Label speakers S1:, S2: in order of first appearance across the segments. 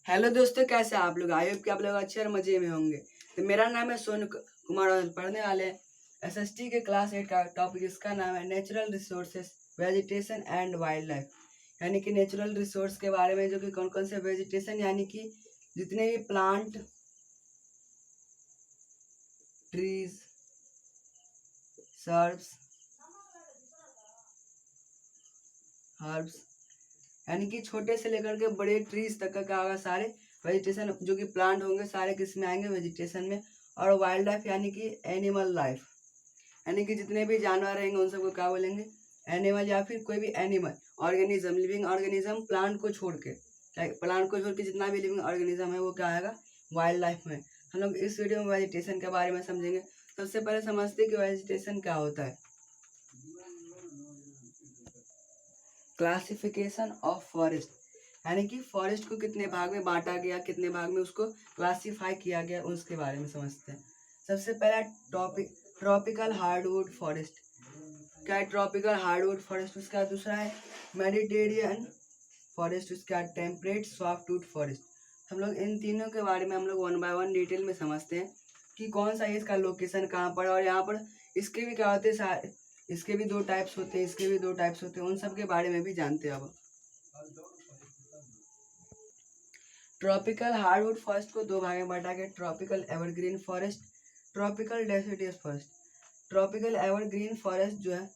S1: Hello दोस्तों, कैसे हैं आप लोग। आई होप कि आप लोग अच्छे और मजे में होंगे। तो मेरा नाम है सोनू कुमार और पढ़ने वाले हैं एसएसटी के क्लास 8 का टॉपिक। इसका नाम है natural resources, vegetation and wild life. यानी कि नेचुरल रिसोर्स के बारे में, जो कि कौन कौन से वेजिटेशन यानी कि जितने भी प्लांट, ट्रीज, सर्ब्स, हर्ब्स, यानी कि छोटे से लेकर के बड़े ट्रीज तक का होगा सारे वेजिटेशन, जो कि प्लांट होंगे सारे किस में आएंगे, वेजिटेशन में। और वाइल्ड लाइफ यानी कि एनिमल लाइफ, यानी कि जितने भी जानवर रहेंगे उन सबको क्या बोलेंगे, एनिमल, या फिर कोई भी animal, organism, living organism, plant को छोड़ के जितना भी लिविंग ऑर्गेनिज्म है वो क्या आएगा, वाइल्ड लाइफ में। हम लोग इस वीडियो में वेजिटेशन के बारे में समझेंगे। सबसे पहले समझते हैं कि वेजिटेशन क्या होता है। क्लासिफिकेशन ऑफ फॉरेस्ट, यानी कि फॉरेस्ट को कितने भाग में बांटा गया, कितने भाग में उसको क्लासीफाई किया गया, उसके बारे में समझते हैं। सबसे पहला टॉपिक ट्रॉपिकल हार्डवुड फॉरेस्ट। क्या है ट्रॉपिकल हार्डवुड फॉरेस्ट? उसका दूसरा है मेडिटेरियन फॉरेस्ट, उसका टेम्परेट सॉफ्टवुड फॉरेस्ट। हम लोग इन तीनों के बारे में हम लोग वन बाय वन डिटेल में समझते हैं कि कौन सा है, इसका लोकेशन कहाँ पर, और यहाँ पर इसके भी क्या होते हैं, इसके भी दो टाइप्स होते हैं, इसके भी दो टाइप्स होते हैं, उन सब के बारे में भी जानते हैं। अब ट्रॉपिकल हार्डवुड फॉरेस्ट को दो भाग में बांटा गया, tropical evergreen forest, tropical deciduous forest. Tropical evergreen forest जो है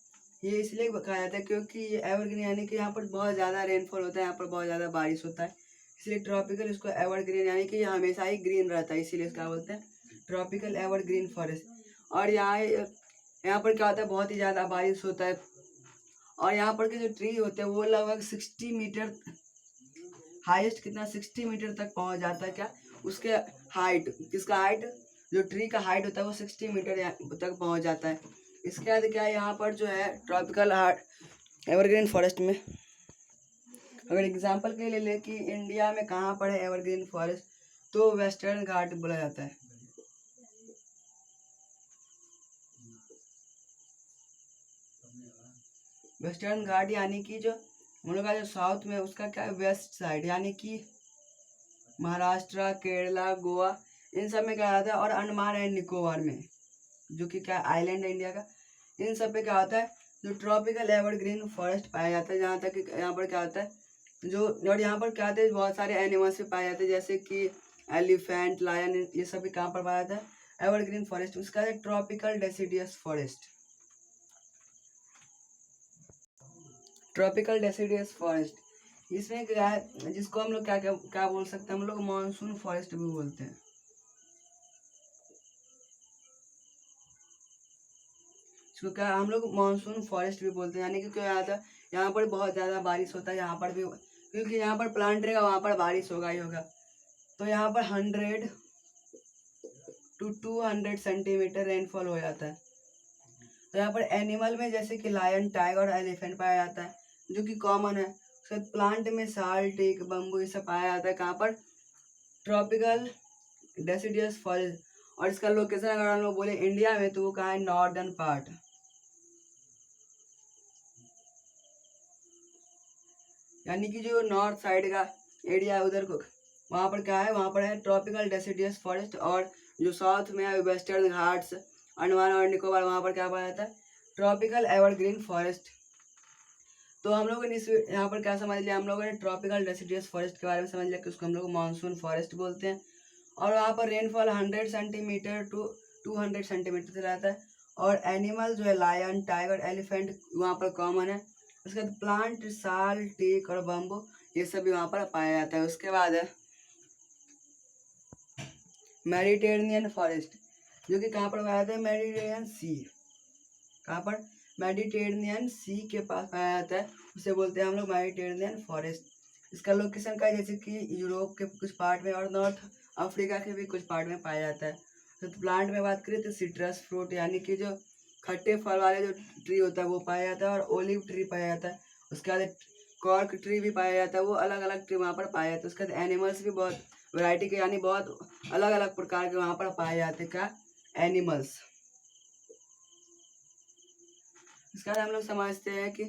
S1: ये इसलिए कहा जाता है क्योंकि ये एवरग्रीन यानी कि यहाँ पर बहुत ज़्यादा रेनफॉल होता है, यहाँ पर बहुत ज़्यादा बारिश होता है, इसलिए ट्रॉपिकल इसको एवरग्रीन यानी कि ये हमेशा ही ग्रीन रहता है, इसीलिए इसका बोलते हैं ट्रॉपिकल एवरग्रीन फॉरेस्ट। और यहाँ पर क्या होता है, बहुत ही ज़्यादा बारिश होता है, और यहाँ पर के जो ट्री होते हैं वो लगभग 60 मीटर, हाईएस्ट कितना, 60 मीटर तक पहुँच जाता है। क्या उसके हाइट, किसका हाइट, जो ट्री का हाइट होता है वो 60 मीटर तक पहुँच जाता है। इसके बाद क्या है, यहाँ पर जो है ट्रॉपिकल हार्ड एवरग्रीन फॉरेस्ट में, अगर एग्जांपल के लिए ले कि इंडिया में कहाँ पर है एवरग्रीन फॉरेस्ट, तो वेस्टर्न घाट बोला जाता है। वेस्टर्न घाट यानी कि जो हम लोग का जो साउथ में, उसका क्या है, वेस्ट साइड, यानी कि महाराष्ट्र, केरला, गोवा, इन सब में क्या होता है, और अंडमान एंड निकोबार में, जो कि क्या आइलैंड है इंडिया का, इन सब पे क्या होता है, जो ट्रॉपिकल एवरग्रीन फॉरेस्ट पाया जाता है। जहाँ तक कि यहाँ पर क्या होता है, जो और यहाँ पर क्या होता है, बहुत सारे एनिमल्स भी पाए जाते हैं, जैसे कि एलिफेंट, लायन, ये सब भी कहाँ पर पाया जाता है, एवरग्रीन फॉरेस्ट। उसका है tropical deciduous forest. Tropical deciduous forest इसमें क्या है, जिसको हम लोग क्या क्या क्या बोल सकते हैं, हम लोग मानसून फॉरेस्ट भी बोलते हैं। इसको क्या हम लोग मानसून फॉरेस्ट भी बोलते हैं, यानी कि क्या आता है, यहाँ पर बहुत ज़्यादा बारिश होता है, यहाँ पर भी, क्योंकि यहाँ पर प्लांट रहेगा वहाँ पर बारिश होगा ही होगा। तो यहाँ पर 100 to 200 सेंटीमीटर रेनफॉल हो जाता है। तो यहाँ पर एनिमल में जैसे कि लायन, टाइगर और एलिफेंट पाया जाता है, जो कि कॉमन है। उसके बाद प्लांट में साल, टेक, बम्बू, ये सब पाया जाता है। कहाँ पर, ट्रॉपिकल डेसिडियस फॉरेस्ट। और इसका लोकेशन अगर हम लोग बोले इंडिया में, तो वो कहाँ है, नॉर्दर्न पार्ट, यानी कि जो नॉर्थ साइड का एरिया है उधर को, वहाँ पर क्या है, वहाँ पर है ट्रॉपिकल डेसिडियस फॉरेस्ट। और जो साउथ में है, वेस्टर्न घाट्स, अंडमान और निकोबार, वहाँ पर क्या पाया जाता है, ट्रॉपिकल एवरग्रीन फॉरेस्ट। तो हम लोगों ने इस यहाँ पर क्या समझ लिया, हम लोगों ने ट्रॉपिकल डेसिडियस फॉरेस्ट के बारे में समझ लिया कि उसको हम लोग मानसून फॉरेस्ट बोलते हैं। और वहाँ पर रेनफॉल 100 सेंटीमीटर to 200 सेंटीमीटर से रहता है। और एनिमल जो है लायन, टाइगर, एलिफेंट वहाँ पर कॉमन है। उसके बाद प्लांट, साल, टेक और बम्बू, ये सब भी वहाँ पर पाया जाता है। उसके बाद है मेडिटेरेनियन फॉरेस्ट, जो कि कहाँ पर पाया जाता है, मेडिटेरेनियन सी, कहाँ पर, मेडिटेरेनियन सी के पास पाया जाता है, उसे बोलते हैं हम लोग मेडिटेरेनियन फॉरेस्ट। इसका लोकेशन का जैसे कि यूरोप के कुछ पार्ट में और नॉर्थ अफ्रीका के भी कुछ पार्ट में पाया जाता है। तो प्लांट में बात करें तो सिट्रस फ्रूट, यानी कि जो खट्टे फल वाले जो ट्री होता है वो पाया जाता है, और ओलिव ट्री पाया जाता है। उसके बाद कॉर्क ट्री भी पाया जाता है, वो अलग अलग ट्री वहाँ पर पाया जाता है। उसके बाद एनिमल्स भी बहुत वैरायटी के, यानी बहुत अलग अलग प्रकार के वहाँ पर पाए जाते हैं, क्या, एनिमल्स। इसके बाद हम लोग समझते हैं कि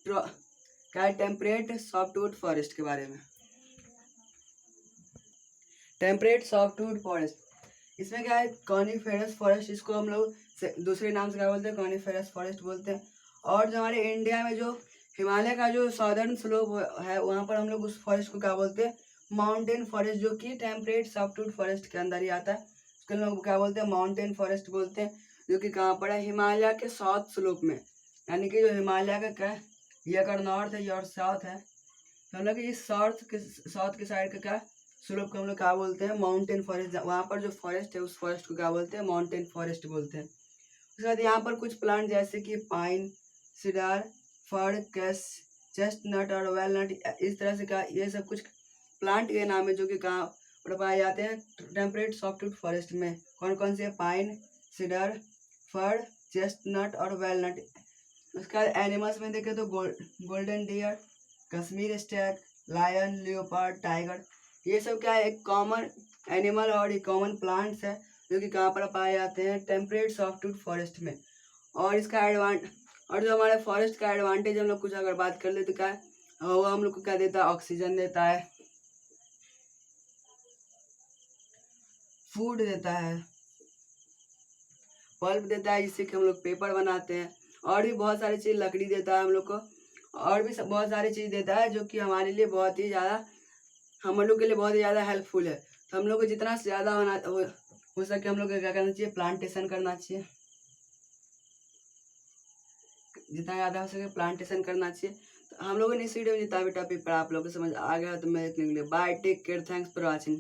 S1: क्या टेम्परेट सॉफ्टवुड फॉरेस्ट के बारे में। टेम्परेट सॉफ्टवुड फॉरेस्ट, इसमें क्या है कॉनिफेरस फॉरेस्ट, इसको हम लोग दूसरे नाम से क्या बोलते हैं, कॉनिफेरस फॉरेस्ट बोलते हैं। और जो हमारे इंडिया में जो हिमालय का जो सॉदर्न स्लोप है वहाँ पर हम लोग उस फॉरेस्ट को क्या बोलते हैं, माउंटेन फॉरेस्ट, जो कि टेम्परेट सॉफ्टवुड फॉरेस्ट के अंदर ही आता है, उसको हम लोग क्या बोलते हैं, माउंटेन फॉरेस्ट बोलते हैं, जो कि कहाँ पर है, हिमालय के साउथ स्लोप में, यानी कि जो हिमालय का क्या है, ये अगर नॉर्थ है ये और साउथ है, तो हम लोग इस साउथ के साइड का क्या स्लोप को हम लोग क्या बोलते हैं, माउंटेन फॉरेस्ट, वहाँ पर जो फॉरेस्ट है उस फॉरेस्ट को क्या बोलते हैं, माउंटेन फॉरेस्ट बोलते हैं। उसके बाद यहाँ पर कुछ प्लांट जैसे कि पाइन, सिडार, फड़, कैस, चेस्टनट और वेलनट, इस तरह से क्या ये सब कुछ प्लांट के नाम है जो कि कहाँ पर पाए जाते हैं, टेम्परेट सॉफ्टवुड फॉरेस्ट में। कौन कौन से, पाइन, सिडर, फड़, चेस्टनट और वेलनट। उसके बाद एनिमल्स में देखें तो golden deer, Kashmir stag, lion, leopard, tiger, ये सब क्या है, एक कॉमन एनिमल और एक कॉमन प्लांट्स है जो कि कहाँ पर पाए जाते हैं, टेम्परेट सॉफ्टवुड फॉरेस्ट में। और इसका और जो हमारे फॉरेस्ट का एडवांटेज हम लोग कुछ अगर बात कर ले तो क्या है, वो हम लोग को क्या देता है, ऑक्सीजन देता है, फूड देता है, पल्प देता है जिससे कि हम लोग पेपर बनाते हैं, और भी बहुत सारी चीज़, लकड़ी देता है हम लोग को, और भी बहुत सारी चीज़ देता है जो कि हमारे लिए बहुत ही ज़्यादा, हम लोग के लिए बहुत ही ज़्यादा हेल्पफुल है। तो हम लोग को जितना से ज़्यादा हो सके हम लोग को क्या करना चाहिए, प्लांटेशन करना चाहिए, जितना ज़्यादा हो सके प्लांटेशन करना चाहिए। तो हम लोगों ने इस वीडियो में जितना भी टॉपिक पढ़ा आप लोगों को समझ आ गया तो मैं देखने के लिए bye, take care, thanks for watching.